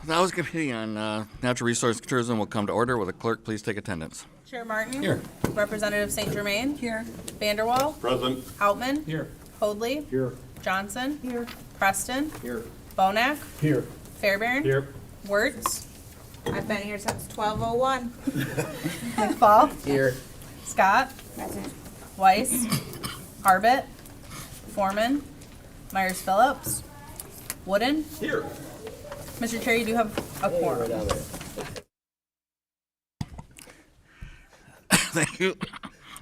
The House Committee on Natural Resource Tourism will come to order. Will the clerk please take attendance? Chair Martin. Here. Representative St. Germain. Here. Vanderwall. Present. Outman. Here. Hoadley. Here. Johnson. Here. Preston. Here. Bonak. Here. Fairbairn. Here. Wertz. I've been here since 12:01. McFall. Here. Scott. Present. Weiss. Arbit. Foreman. Myers Phillips. Wooden. Here. Mr. Chair, you do have a quorum. Thank you.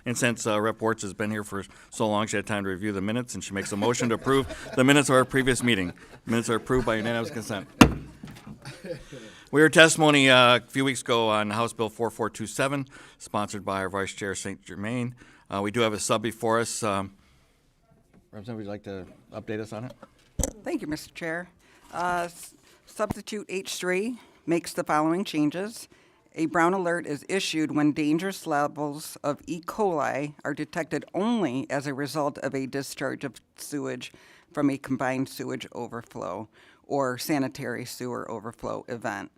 And since Rep. Wertz has been here for so long, she had time to review the minutes, and she makes a motion to approve the minutes of our previous meeting. Minutes are approved by unanimous consent. We heard testimony a few weeks ago on House Bill 4427, sponsored by our Vice Chair, St. Germain. We do have a sub before us. Representative, would you like to update us on it? Thank you, Mr. Chair. Substitute H3 makes the following changes. A brown alert is issued when dangerous levels of E. coli are detected only as a result of a discharge of sewage from a combined sewage overflow or sanitary sewer overflow event.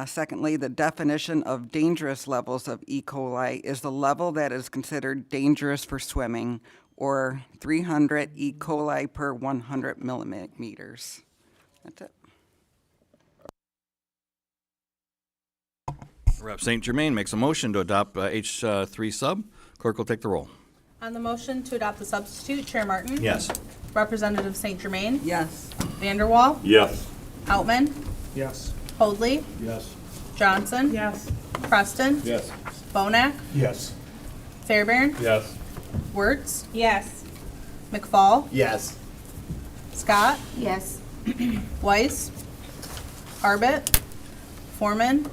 Secondly, the definition of dangerous levels of E. coli is the level that is considered dangerous for swimming, or 300 E. coli per 100 millimeters. That's it. Rep. St. Germain makes a motion to adopt H3 sub. Clerk will take the roll. On the motion to adopt the substitute, Chair Martin. Yes. Representative St. Germain. Yes. Vanderwall. Yes. Outman. Yes. Hoadley. Yes. Johnson. Yes. Preston. Yes. Bonak. Yes. Fairbairn. Yes. Wertz. Yes. McFall. Yes. Scott. Yes. Weiss. Arbit. Foreman.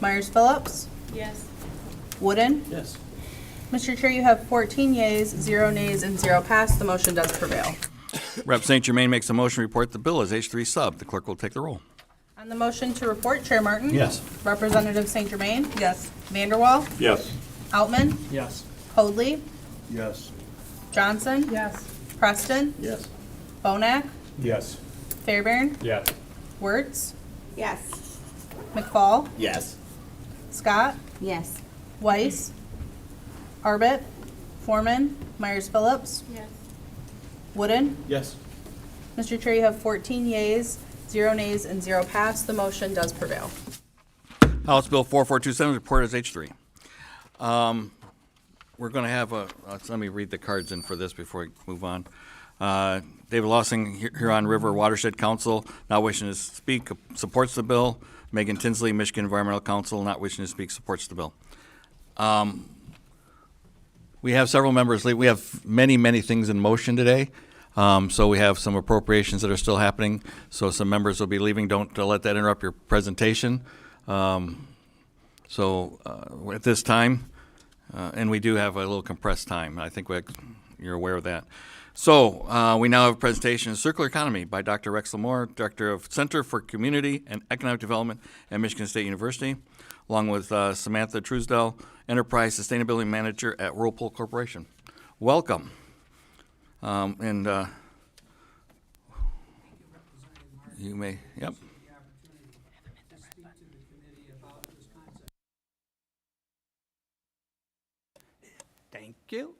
Myers Phillips. Yes. Wooden. Yes. Mr. Chair, you have 14 yeas, 0 nays, and 0 pass. The motion does prevail. Rep. St. Germain makes a motion to report the bill as H3 sub. The clerk will take the roll. On the motion to report, Chair Martin. Yes. Representative St. Germain. Yes. Vanderwall. Yes. Outman. Yes. Hoadley. Yes. Johnson. Yes. Preston. Yes. Bonak. Yes. Fairbairn. Yes. Wertz. Yes. McFall. Yes. Scott. Yes. Weiss. Arbit. Foreman. Myers Phillips. Yes. Wooden. Yes. Mr. Chair, you have 14 yeas, 0 nays, and 0 pass. The motion does prevail. House Bill 4427 reported as H3. We're going to have let me read the cards in for this before we move on. David Lawson, Huron River Watershed Council, not wishing to speak, supports the bill. Megan Tinsley, Michigan Environmental Council, not wishing to speak, supports the bill. We have several members. We have many, many things in motion today. So we have some appropriations that are still happening. So some members will be leaving. Don't let that interrupt your presentation. At this time, and we do have a little compressed time. I think you're aware of that. So we now have a presentation on Circular Economy by Dr. Rex Lamore, Director of Center for Community and Economic Development at Michigan State University, along with Samantha Truesdell, Enterprise Sustainability Manager at Whirlpool Corporation. Welcome. You may, yep. Thank you.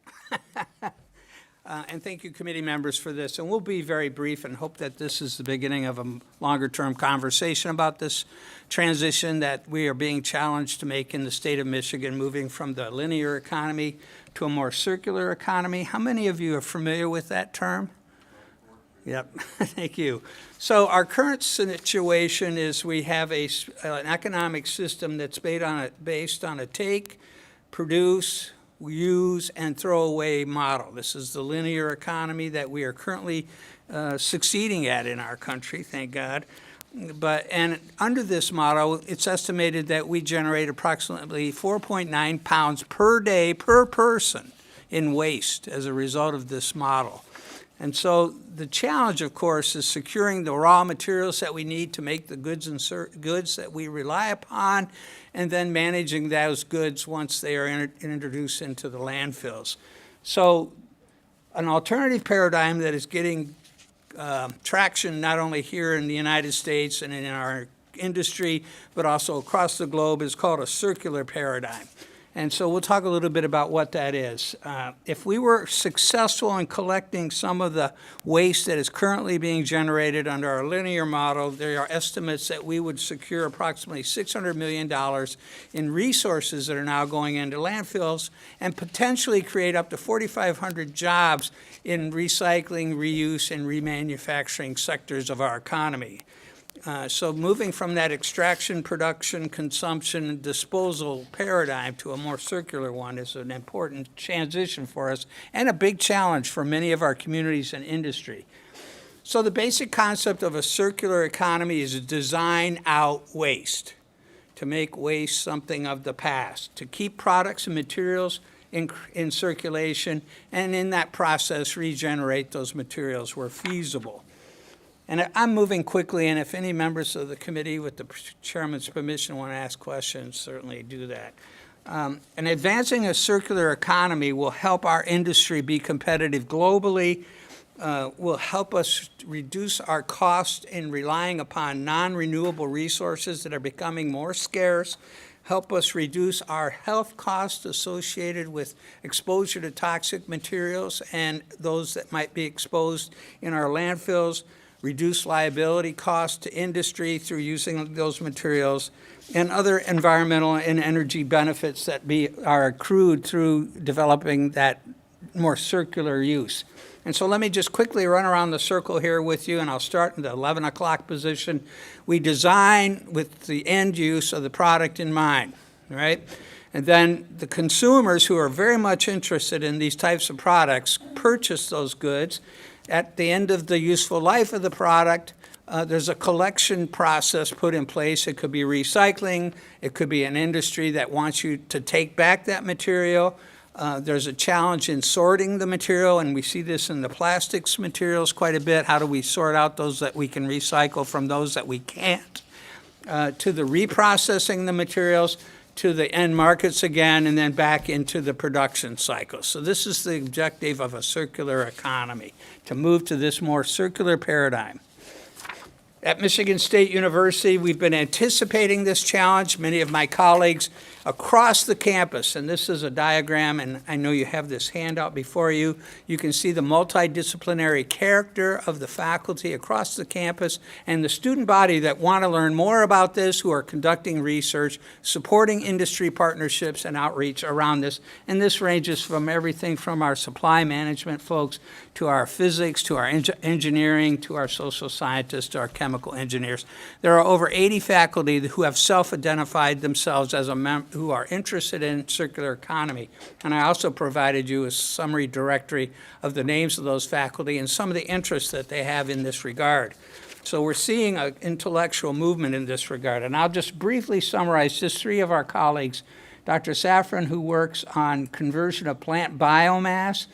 And thank you, committee members, for this. And we'll be very brief and hope that this is the beginning of a longer-term conversation about this transition that we are being challenged to make in the state of Michigan, moving from the linear economy to a more circular economy. How many of you are familiar with that term? Yep, thank you. So our current situation is we have an economic system that's based on a take, produce, use, and throw away model. This is the linear economy that we are currently succeeding at in our country, thank God. And under this model, it's estimated that we generate approximately 4.9 pounds per day per person in waste as a result of this model. And so the challenge, of course, is securing the raw materials that we need to make the goods that we rely upon, and then managing those goods once they are introduced into the landfills. So an alternative paradigm that is getting traction not only here in the United States and in our industry, but also across the globe, is called a circular paradigm. And so we'll talk a little bit about what that is. If we were successful in collecting some of the waste that is currently being generated under our linear model, there are estimates that we would secure approximately $600 million in resources that are now going into landfills and potentially create up to 4,500 jobs in recycling, reuse, and remanufacturing sectors of our economy. So moving from that extraction, production, consumption, and disposal paradigm to a more circular one is an important transition for us and a big challenge for many of our communities and industry. So the basic concept of a circular economy is to design out waste, to make waste something of the past, to keep products and materials in circulation, and in that process regenerate those materials where feasible. And I'm moving quickly, and if any members of the committee, with the chairman's permission, want to ask questions, certainly do that. And advancing a circular economy will help our industry be competitive globally, will help us reduce our cost in relying upon non-renewable resources that are becoming more scarce, help us reduce our health costs associated with exposure to toxic materials and those that might be exposed in our landfills, reduce liability costs to industry through using those materials, and other environmental and energy benefits that are accrued through developing that more circular use. And so let me just quickly run around the circle here with you, and I'll start in the 11 o'clock position. We design with the end use of the product in mind, right? And then the consumers who are very much interested in these types of products purchase those goods. At the end of the useful life of the product, there's a collection process put in place. It could be recycling. It could be an industry that wants you to take back that material. There's a challenge in sorting the material, and we see this in the plastics materials quite a bit. How do we sort out those that we can recycle from those that we can't? To the reprocessing the materials, to the end markets again, and then back into the production cycle. So this is the objective of a circular economy, to move to this more circular paradigm. At Michigan State University, we've been anticipating this challenge. Many of my colleagues across the campus, and this is a diagram, and I know you have this handout before you. You can see the multidisciplinary character of the faculty across the campus and the student body that want to learn more about this, who are conducting research, supporting industry partnerships and outreach around this. And this ranges from everything from our supply management folks to our physics, to our engineering, to our social scientists, to our chemical engineers. There are over 80 faculty who have self-identified themselves as who are interested in circular economy. And I also provided you a summary directory of the names of those faculty and some of the interests that they have in this regard. So we're seeing an intellectual movement in this regard. And I'll just briefly summarize just three of our colleagues. Dr. Safran, who works on conversion of plant biomass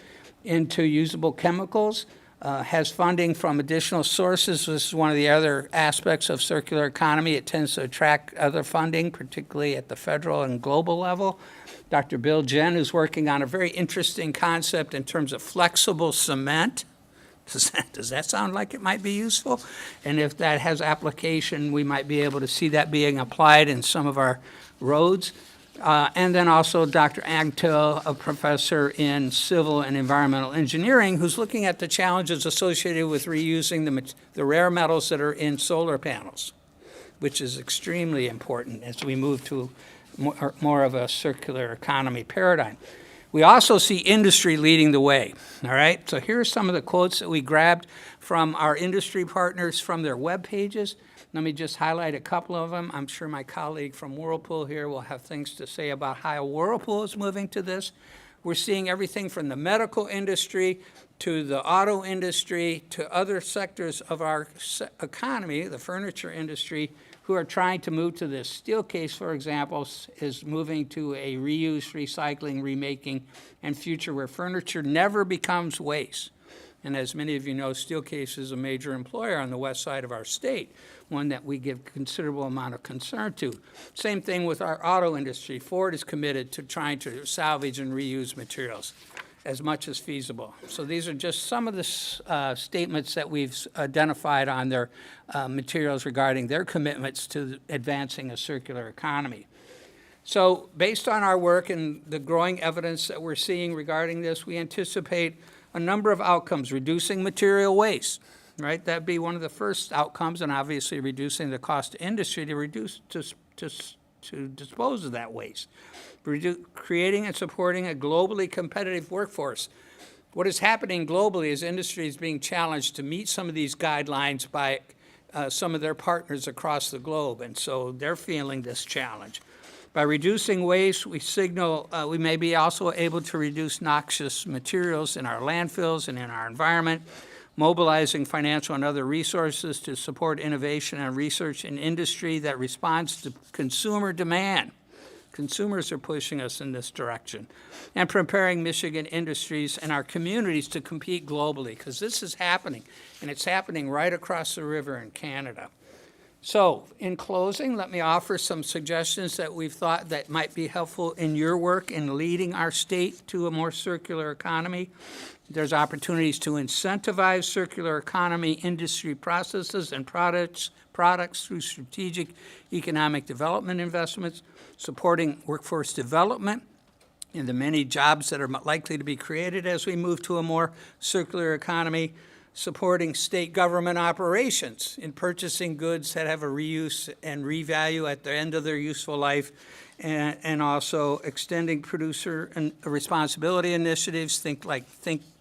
into usable chemicals, has funding from additional sources. This is one of the other aspects of circular economy. It tends to attract other funding, particularly at the federal and global level. Dr. Bill Jen is working on a very interesting concept in terms of flexible cement. Does that sound like it might be useful? And if that has application, we might be able to see that being applied in some of our roads. And then also Dr. Agtil, a professor in civil and environmental engineering, who's looking at the challenges associated with reusing the rare metals that are in solar panels, which is extremely important as we move to more of a circular economy paradigm. We also see industry leading the way, all right? So here are some of the quotes that we grabbed from our industry partners from their web pages. Let me just highlight a couple of them. I'm sure my colleague from Whirlpool here will have things to say about how Whirlpool is moving to this. We're seeing everything from the medical industry to the auto industry to other sectors of our economy, the furniture industry, who are trying to move to this. Steelcase, for example, is moving to a reuse, recycling, remaking, and future where furniture never becomes waste. And as many of you know, Steelcase is a major employer on the west side of our state, one that we give considerable amount of concern to. Same thing with our auto industry. Ford is committed to trying to salvage and reuse materials. as much as feasible. So these are just some of the statements that we've identified on their materials regarding their commitments to advancing a circular economy. So based on our work and the growing evidence that we're seeing regarding this, we anticipate a number of outcomes: reducing material waste, right? That'd be one of the first outcomes, and obviously reducing the cost to industry to dispose of that waste. Creating and supporting a globally competitive workforce. What is happening globally is industry is being challenged to meet some of these guidelines by some of their partners across the globe, and so they're feeling this challenge. By reducing waste, we signal we may be also able to reduce noxious materials in our landfills and in our environment, mobilizing financial and other resources to support innovation and research in industry that responds to consumer demand. Consumers are pushing us in this direction, and preparing Michigan industries and our communities to compete globally, because this is happening, and it's happening right across the river in Canada. So, in closing, let me offer some suggestions that we've thought that might be helpful in your work in leading our state to a more circular economy. There's opportunities to incentivize circular economy industry processes and products through strategic economic development investments, supporting workforce development and the many jobs that are likely to be created as we move to a more circular economy, supporting state government operations in purchasing goods that have a reuse and revalue at the end of their useful life, and also extending producer and responsibility initiatives, think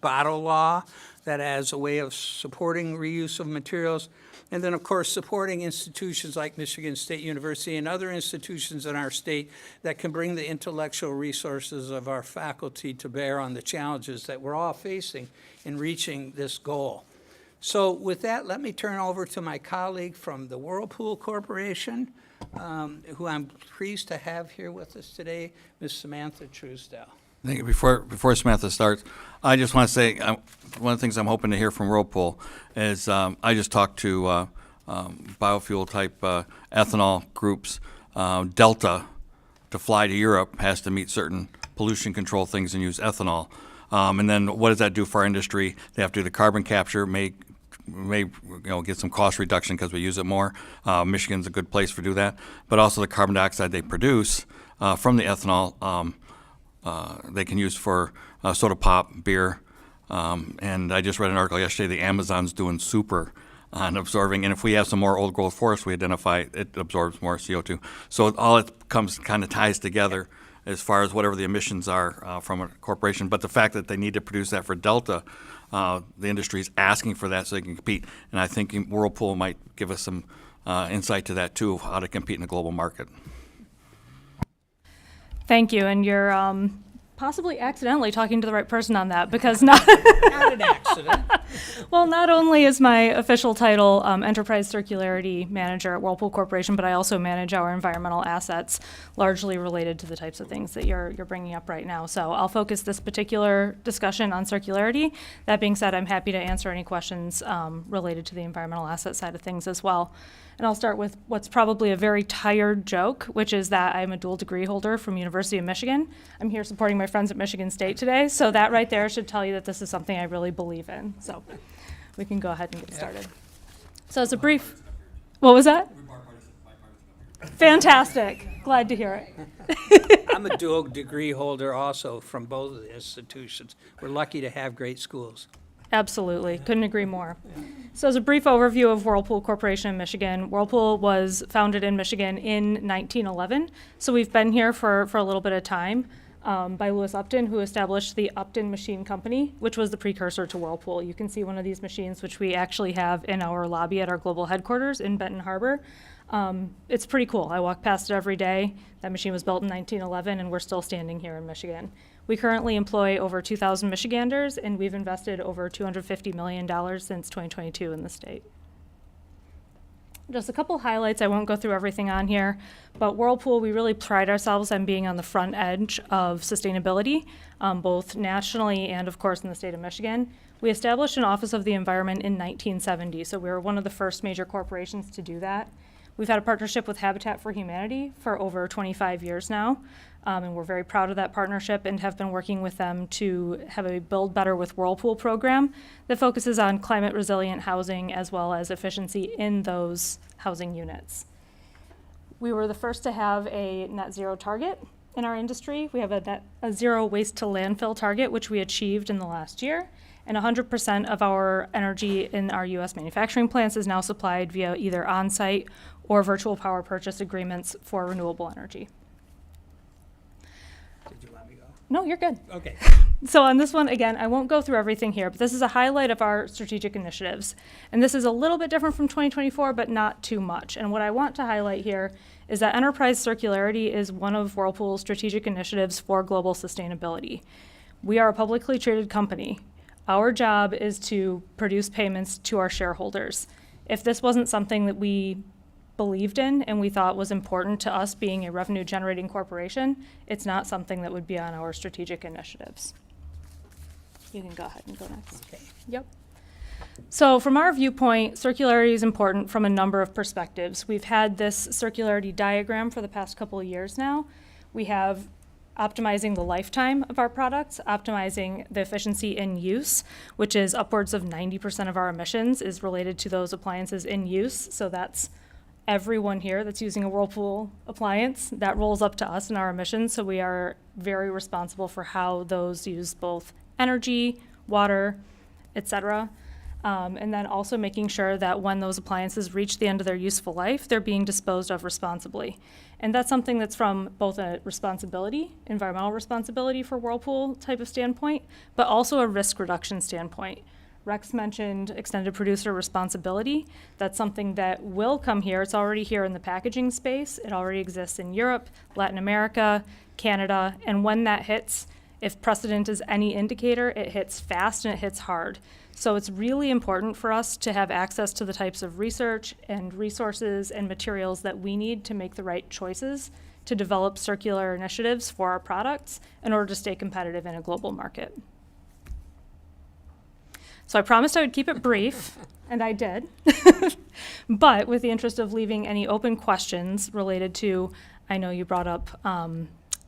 bottle law, that as a way of supporting reuse of materials, and then, of course, supporting institutions like Michigan State University and other institutions in our state that can bring the intellectual resources of our faculty to bear on the challenges that we're all facing in reaching this goal. So with that, let me turn over to my colleague from the Whirlpool Corporation, who I'm pleased to have here with us today, Ms. Samantha Truesdell. Thank you. Before Samantha starts, I just want to say one of the things I'm hoping to hear from Whirlpool is I just talked to biofuel type ethanol groups. Delta, to fly to Europe, has to meet certain pollution control things and use ethanol. And then what does that do for our industry? They have to do the carbon capture, may get some cost reduction because we use it more. Michigan's a good place for do that. But also the carbon dioxide they produce from the ethanol, they can use for soda pop, beer. And I just read an article yesterday, the Amazon's doing super on absorbing. And if we have some more old growth forests, we identify it absorbs more CO2. So all it kind of ties together as far as whatever the emissions are from a corporation. But the fact that they need to produce that for Delta, the industry is asking for that so they can compete. And I think Whirlpool might give us some insight to that too, of how to compete in a global market. Thank you, and you're possibly accidentally talking to the right person on that, because not Not an accident. well, not only is my official title Enterprise Circularity Manager at Whirlpool Corporation, but I also manage our environmental assets, largely related to the types of things that you're bringing up right now. So I'll focus this particular discussion on circularity. That being said, I'm happy to answer any questions related to the environmental asset side of things as well. And I'll start with what's probably a very tired joke, which is that I'm a dual degree holder from University of Michigan. I'm here supporting my friends at Michigan State today, so that right there should tell you that this is something I really believe in. So we can go ahead and get started. So as a brief, what was that? Fantastic, glad to hear it. I'm a dual degree holder also from both of the institutions. We're lucky to have great schools. Absolutely, couldn't agree more. So as a brief overview of Whirlpool Corporation in Michigan, Whirlpool was founded in Michigan in 1911. So we've been here for a little bit of time by Louis Upton, who established the Upton Machine Company, which was the precursor to Whirlpool. You can see one of these machines, which we actually have in our lobby at our global headquarters in Benton Harbor. It's pretty cool. I walk past it every day. That machine was built in 1911, and we're still standing here in Michigan. We currently employ over 2,000 Michiganders, and we've invested over $250 million since 2022 in the state. Just a couple highlights. I won't go through everything on here, but Whirlpool, we really pride ourselves on being on the front edge of sustainability, both nationally and, of course, in the state of Michigan. We established an Office of the Environment in 1970, so we were one of the first major corporations to do that. We've had a partnership with Habitat for Humanity for over 25 years now, and we're very proud of that partnership and have been working with them to have a Build Better with Whirlpool program that focuses on climate resilient housing as well as efficiency in those housing units. We were the first to have a net zero target in our industry. We have a zero waste to landfill target, which we achieved in the last year. And 100% of our energy in our U.S. manufacturing plants is now supplied via either on-site or virtual power purchase agreements for renewable energy. Did you let me go? No, you're good. Okay. So on this one, again, I won't go through everything here, but this is a highlight of our strategic initiatives. And this is a little bit different from 2024, but not too much. And what I want to highlight here is that enterprise circularity is one of Whirlpool's strategic initiatives for global sustainability. We are a publicly traded company. Our job is to produce payments to our shareholders. If this wasn't something that we believed in and we thought was important to us being a revenue generating corporation, it's not something that would be on our strategic initiatives. You can go ahead and go next. Okay. Yep. So from our viewpoint, circularity is important from a number of perspectives. We've had this circularity diagram for the past couple of years now. We have optimizing the lifetime of our products, optimizing the efficiency in use, which is upwards of 90% of our emissions is related to those appliances in use. So that's everyone here that's using a Whirlpool appliance. That rolls up to us in our emissions. So we are very responsible for how those use both energy, water, etc. And then also making sure that when those appliances reach the end of their useful life, they're being disposed of responsibly. And that's something that's from both a responsibility, environmental responsibility for Whirlpool type of standpoint, but also a risk reduction standpoint. Rex mentioned extended producer responsibility. That's something that will come here. It's already here in the packaging space. It already exists in Europe, Latin America, Canada, and when that hits, if precedent is any indicator, it hits fast and it hits hard. So it's really important for us to have access to the types of research and resources and materials that we need to make the right choices to develop circular initiatives for our products in order to stay competitive in a global market. So I promised I would keep it brief, and I did. But with the interest of leaving any open questions related to, I know you brought up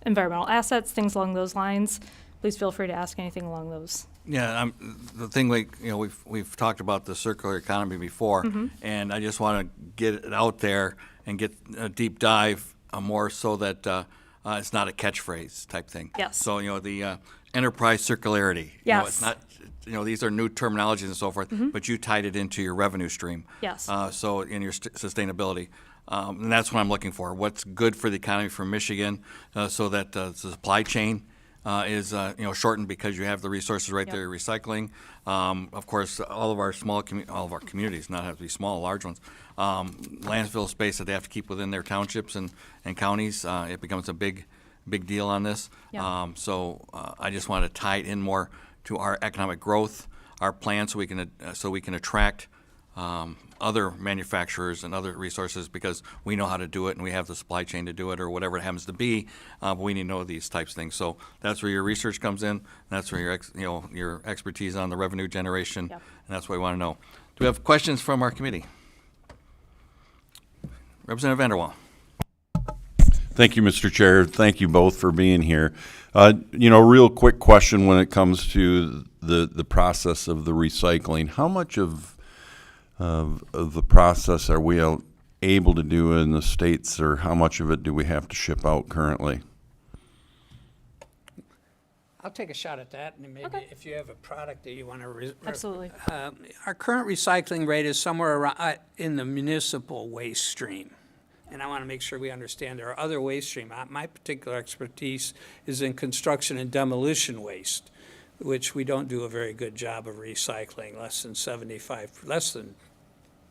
environmental assets, things along those lines, please feel free to ask anything along those. Yeah, the thing we've talked about the circular economy before, and I just want to get it out there and get a deep dive more so that it's not a catchphrase type thing. Yes. So the enterprise circularity. Yes. It's not. These are new terminologies and so forth, but you tied it into your revenue stream. Yes. So in your sustainability. And that's what I'm looking for. What's good for the economy for Michigan, so that the supply chain is shortened because you have the resources right there, recycling. Of course, all of our communities, not have to be small, large ones, landfill space that they have to keep within their townships and counties. It becomes a big deal on this. Yeah. So I just want to tie it in more to our economic growth, our plan, so we can attract other manufacturers and other resources, because we know how to do it and we have the supply chain to do it, or whatever it happens to be. But we need to know these types of things. So that's where your research comes in. That's where your expertise on the revenue generation, and that's what we want to know. Do we have questions from our committee? Representative Vanderwall. Thank you, Mr. Chair. Thank you both for being here. Real quick question when it comes to the process of the recycling. How much of the process are we able to do in the States, or how much of it do we have to ship out currently? I'll take a shot at that, and maybe if you have a product that you want to... Absolutely. Our current recycling rate is somewhere around in the municipal waste stream. And I want to make sure we understand there are other waste streams. My particular expertise is in construction and demolition waste, which we don't do a very good job of recycling. Less than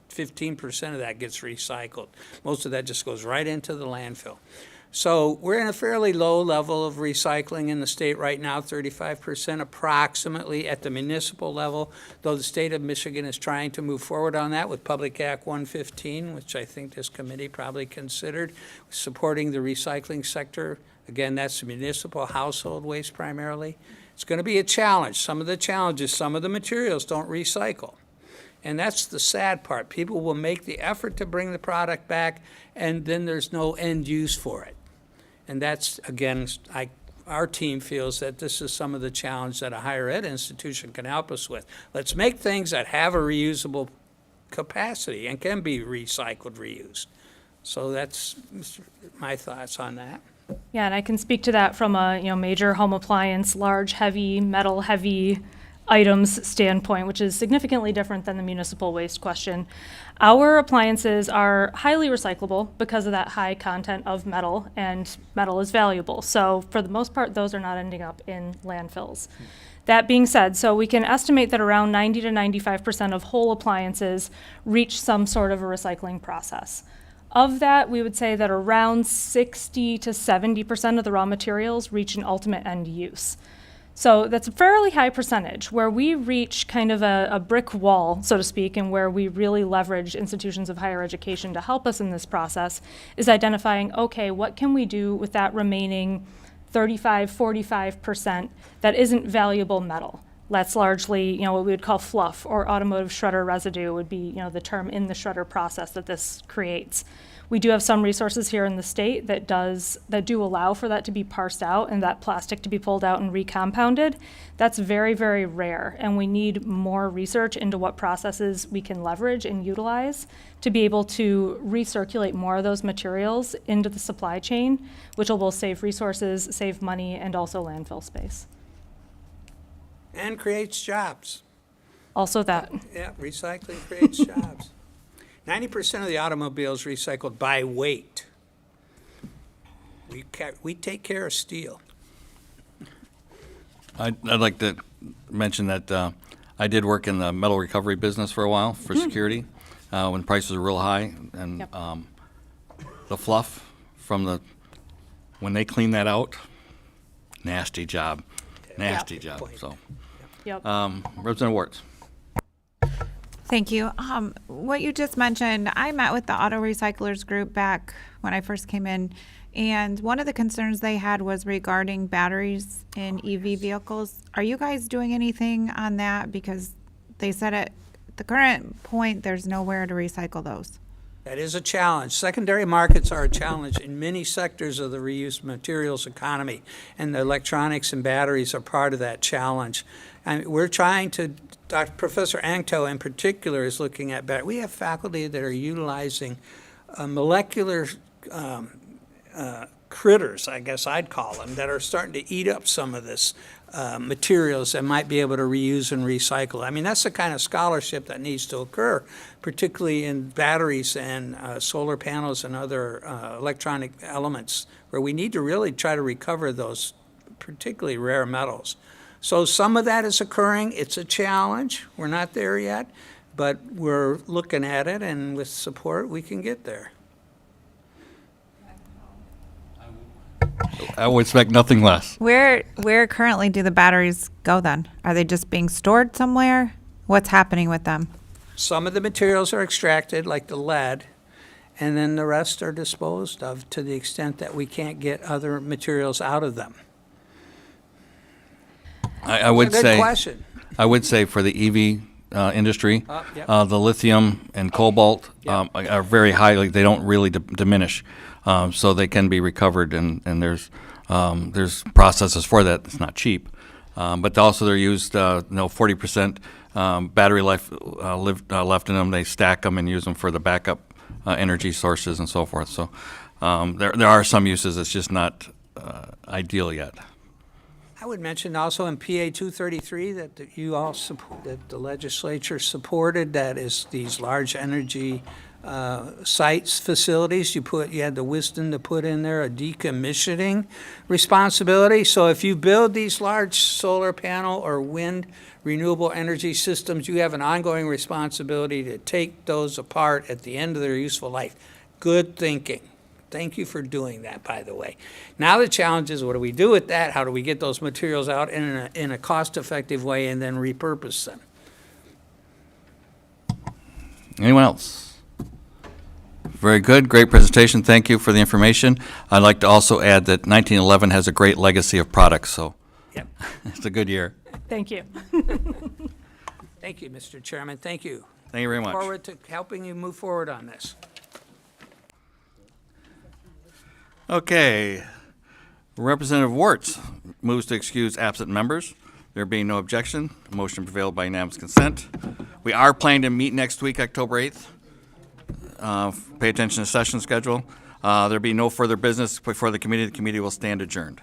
15% of that gets recycled. Most of that just goes right into the landfill. So we're in a fairly low level of recycling in the state right now, 35% approximately at the municipal level, though the state of Michigan is trying to move forward on that with Public Act 115, which I think this committee probably considered, supporting the recycling sector. Again, that's municipal household waste primarily. It's going to be a challenge. Some of the challenges, some of the materials don't recycle. And that's the sad part. People will make the effort to bring the product back, and then there's no end use for it. And that's, again, our team feels that this is some of the challenge that a higher ed institution can help us with. Let's make things that have a reusable capacity and can be recycled, reused. So that's my thoughts on that. Yeah, and I can speak to that from a major home appliance, large, heavy, metal heavy items standpoint, which is significantly different than the municipal waste question. Our appliances are highly recyclable because of that high content of metal, and metal is valuable. So for the most part, those are not ending up in landfills. That being said, so we can estimate that around 90 to 95% of whole appliances reach some sort of a recycling process. Of that, we would say that around 60 to 70% of the raw materials reach an ultimate end use. So that's a fairly high percentage. Where we reach kind of a brick wall, so to speak, and where we really leverage institutions of higher education to help us in this process is identifying, okay, what can we do with that remaining 35, 45% that isn't valuable metal? That's largely, what we would call fluff, or automotive shredder residue would be, the term in the shredder process that this creates. We do have some resources here in the state that do allow for that to be parsed out and that plastic to be pulled out and recompounded. That's very, very rare, and we need more research into what processes we can leverage and utilize to be able to recirculate more of those materials into the supply chain, which will both save resources, save money, and also landfill space. And creates jobs. Also that. Yeah, recycling creates jobs. 90% of the automobiles recycled by weight. We take care of steel. I'd like to mention that I did work in the metal recovery business for a while for security when prices were real high, and Yep. The fluff from when they clean that out, nasty job, nasty Good job. point. So, Yep. Representative Warts. Thank you. What you just mentioned, I met with the auto recyclers group back when I first came in, and one of the concerns they had was regarding batteries in EV vehicles. Are you guys doing anything on that? Because they said at the current point, there's nowhere to recycle those. That is a challenge. Secondary markets are a challenge in many sectors of the reused materials economy, and the electronics and batteries are part of that challenge. And we're trying to, Professor Ancto in particular is looking at battery. We have faculty that are utilizing molecular critters, I guess I'd call them, that are starting to eat up some of this materials that might be able to reuse and recycle. I mean, that's the kind of scholarship that needs to occur, particularly in batteries and solar panels and other electronic elements, where we need to really try to recover those particularly rare metals. So some of that is occurring. It's a challenge. We're not there yet, but we're looking at it, and with support, we can get there. I would expect nothing less. Where currently do the batteries go then? Are they just being stored somewhere? What's happening with them? Some of the materials are extracted, like the lead, and then the rest are disposed of to the extent that we can't get other materials out of them. I would It's a good say. question. I would say for the EV industry, Yep. the lithium and cobalt Yep. are very highly. They don't really diminish, so they can be recovered. And there's processes for that. It's not cheap, but also they're used. 40% battery life left in them. They stack them and use them for the backup energy sources and so forth. So there are some uses. It's just not ideal yet. I would mention also in PA 233 that you all support, that the legislature supported, that is these large energy sites, facilities. You had the wisdom to put in there a decommissioning responsibility. So if you build these large solar panel or wind renewable energy systems, you have an ongoing responsibility to take those apart at the end of their useful life. Good thinking. Thank you for doing that, by the way. Now the challenge is, what do we do with that? How do we get those materials out in a cost-effective way and then repurpose them? Anyone else? Very good, great presentation. Thank you for the information. I'd like to also add that 1911 has a great legacy of products, so Yep. it's a good year. Thank you. Thank you, Mr. Chairman. Thank you. Thank you very much. Forward to helping you move forward on this. Okay. Representative Warts moves to excuse absent members. There being no objection, the motion prevailed by unanimous consent. We are planning to meet next week, October 8th. Pay attention to session schedule. There be no further business before the committee. The committee will stand adjourned.